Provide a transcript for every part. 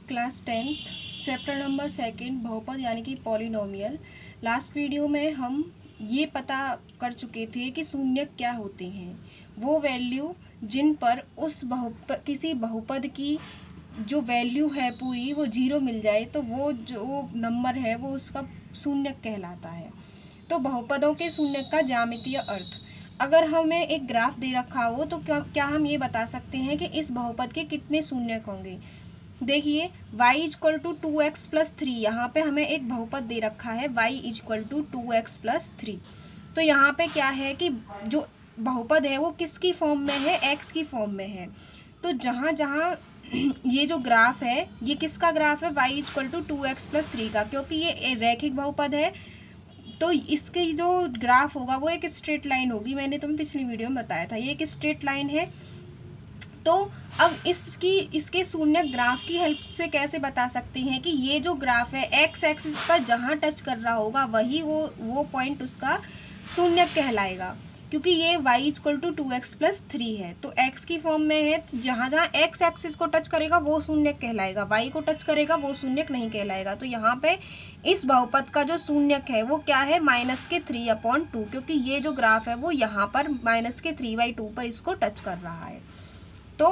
Class 10th chapter number 2 बहुपद यानी कि पॉलिनोमियल। लास्ट वीडियो में हम ये पता कर चुके थे कि शून्यक क्या होते हैं, वो वैल्यू जिन पर उस किसी बहुपद की जो वैल्यू है पूरी वो 0 मिल जाए तो वो जो नंबर है वो उसका शून्यक कहलाता है। तो बहुपदों के शून्यक का ज्यामितीय अर्थ, अगर हमें एक ग्राफ दे रखा हो तो क्या हम ये बता सकते हैं कि इस बहुपद के कितने शून्यक होंगे। देखिए y equal to 2x plus 3, यहाँ पे हमें एक बहुपद दे रखा है y equal to 2x plus 3। तो यहाँ पे क्या है कि जो बहुपद है वो किसकी फॉर्म में है, x की फॉर्म में है। तो जहाँ जहाँ ये जो ग्राफ है ये किसका ग्राफ है, y equal to 2x plus 3 का, क्योंकि ये रैखिक बहुपद है तो इसकी जो ग्राफ होगा वो एक स्ट्रेट लाइन होगी। मैंने तुम्हें पिछली वीडियो में बताया था ये एक स्ट्रेट लाइन है। तो अब इसके शून्यक ग्राफ की हेल्प से कैसे बता सकते हैं कि ये जो ग्राफ है एक्स एक्सिस पर जहाँ टच कर रहा होगा वही वो पॉइंट उसका शून्यक कहलाएगा, क्योंकि ये y equal to 2x plus 3 है। तो x की फॉर्म में है तो जहाँ जहाँ x एक्सिस को टच करेगा वो शून्यक कहलाएगा, y को टच करेगा वो शून्यक नहीं कहलाएगा। तो यहाँ पे इस बहुपद का जो शून्यक है वो क्या है, -3/2, क्योंकि ये जो ग्राफ है वो यहाँ पर -3/2 पर इसको टच कर रहा है। तो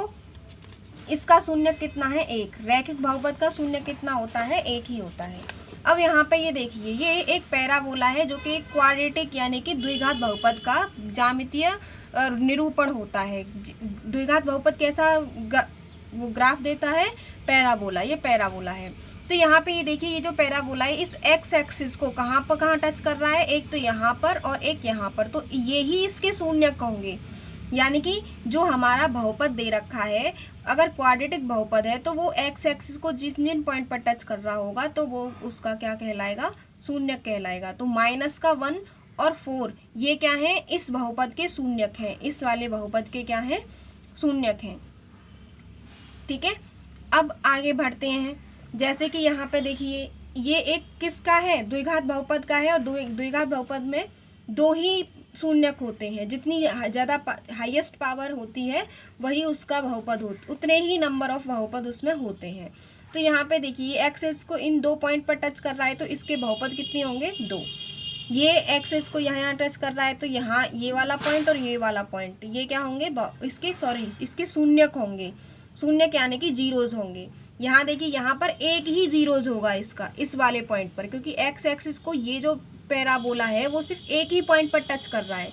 इसका शून्यक कितना है, 1। रैखिक बहुपद का शून्यक कितना होता है, 1 ही होता है। अब यहाँ पे ये देखिए ये एक पैराबोला है जो कि क्वाड्रेटिक यानी कि द्विघात बहुपद का ज्यामितीय निरूपण होता है। द्विघात बहुपद कैसा वो ग्राफ देता है, पैराबोला। ये पैराबोला है। तो यहाँ पे ये देखिए ये जो पैराबोला है इस एक्स एक्सिस को कहाँ टच कर रहा है, एक तो यहाँ पर और एक यहाँ पर। तो ये ही इसके शून्यक होंगे, यानी कि जो हमारा बहुपद दे रखा है अगर क्वाड्रेटिक बहुपद है तो वो एक्स एक्सिस को जिन पॉइंट पर टच कर रहा होगा तो वो उसका क्या कहलाएगा, शून्यक कहलाएगा। तो -1 और 4 ये क्या है, इस बहुपद के शून्यक हैं, इस वाले बहुपद के क्या हैं, शून्यक हैं। ठीक है, अब आगे बढ़ते हैं। जैसे कि यहाँ पे देखिए ये एक किसका है, द्विघात बहुपद का है, और द्विघात बहुपद में 2 ही शून्यक होते हैं। जितनी ज़्यादा हाईएस्ट पावर होती है वही उसका बहुपद उतने ही नंबर ऑफ बहुपद उसमें होते हैं। तो यहाँ पे देखिए एक्सेस को इन 2 पॉइंट पर टच कर रहा है तो इसके बहुपद कितने होंगे, 2। ये एक्सेस को यहाँ टच कर रहा है तो यहाँ ये वाला पॉइंट और ये वाला पॉइंट ये क्या होंगे, इसके शून्यक होंगे। शून्यक यानी कि जीरोज होंगे। यहाँ देखिए यहाँ पर एक ही जीरोज होगा इसका, इस वाले पॉइंट पर, क्योंकि एक्स एक्सिस को ये जो पैराबोला है वो सिर्फ एक ही पॉइंट पर टच कर रहा है।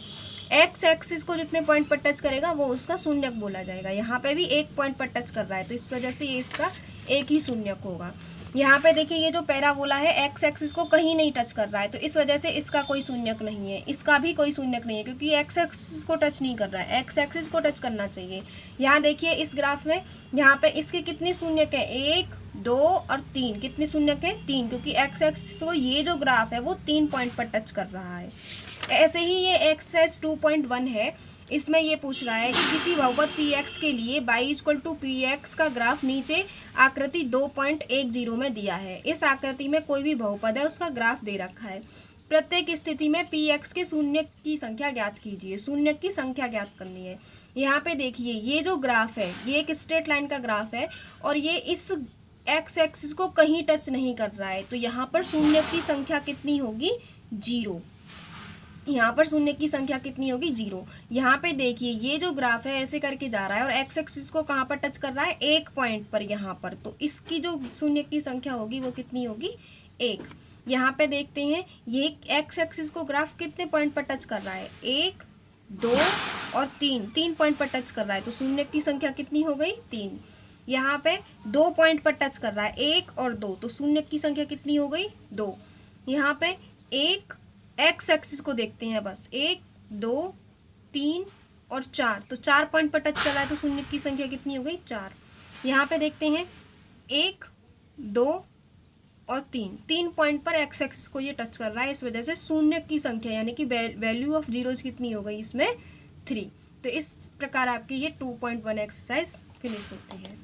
एक्स एक्सिस को जितने पॉइंट पर टच करेगा वो उसका शून्यक बोला जाएगा। यहाँ पे भी एक पॉइंट पर टच कर रहा है तो इस वजह से ये इसका एक ही शून्यक होगा। यहाँ पे देखिए ये जो पैराबोला है एक्स एक्सिस को कहीं नहीं टच कर रहा है तो इस वजह से इसका कोई शून्यक नहीं है, इसका भी कोई शून्यक नहीं है, क्योंकि एक्स एक्सिस को टच नहीं कर रहा है, एक्स एक्सिस को टच करना चाहिए। यहाँ देखिए इस ग्राफ में यहाँ पे इसके कितने शून्यक है, 1, 2 और 3। कितने शून्यक है, 3, क्योंकि एक्स एक्सिस को ये जो ग्राफ है वो 3 पॉइंट पर टच कर रहा है। ऐसे ही ये एक्सरसाइज 2.1 है, इसमें ये पूछ रहा है कि किसी बहुपद px के लिए y इक्वल टू px का ग्राफ नीचे आकृति 2.10 में दिया है। इस आकृति में कोई भी बहुपद है उसका ग्राफ दे रखा है। प्रत्येक स्थिति में px के शून्यक की संख्या ज्ञात कीजिए। शून्यक की संख्या ज्ञात करनी है। यहाँ पे देखिए ये जो ग्राफ है ये एक स्ट्रेट लाइन का ग्राफ है और ये इस एक्स एक्सिस को कहीं टच नहीं कर रहा है, तो यहाँ पर शून्यक की संख्या कितनी होगी, 0। यहाँ पर शून्य की संख्या कितनी होगी, 0। यहाँ पे देखिए ये जो ग्राफ है ऐसे करके जा रहा है और एक्स एक्सिस को कहाँ पर टच कर रहा है, एक पॉइंट पर यहाँ पर, तो इसकी जो शून्य की संख्या होगी वो कितनी होगी, 1। यहाँ पे देखते हैं ये एक्स एक्सिस को ग्राफ कितने पॉइंट पर टच कर रहा है, 1, 2 और 3 पॉइंट पर टच कर रहा है, तो शून्य की संख्या कितनी हो गई, 3। यहाँ पे 2 पॉइंट पर टच कर रहा है, 1 और 2, तो शून्य की संख्या कितनी हो गई, 2। यहाँ पे 1 एक्स एक्सिस को देखते हैं बस, 1, 2, 3 और 4, तो 4 पॉइंट पर टच कर रहा है तो शून्य की संख्या कितनी हो गई, 4। यहाँ पे देखते हैं 1, 2 और 3 पॉइंट पर एक्स एक्सिस को ये टच कर रहा है, इस वजह से शून्य की संख्या यानी कि वैल्यू ऑफ जीरोज कितनी हो गई इसमें, 3। तो इस प्रकार आपकी ये 2.1 एक्सरसाइज फिनिश होती है।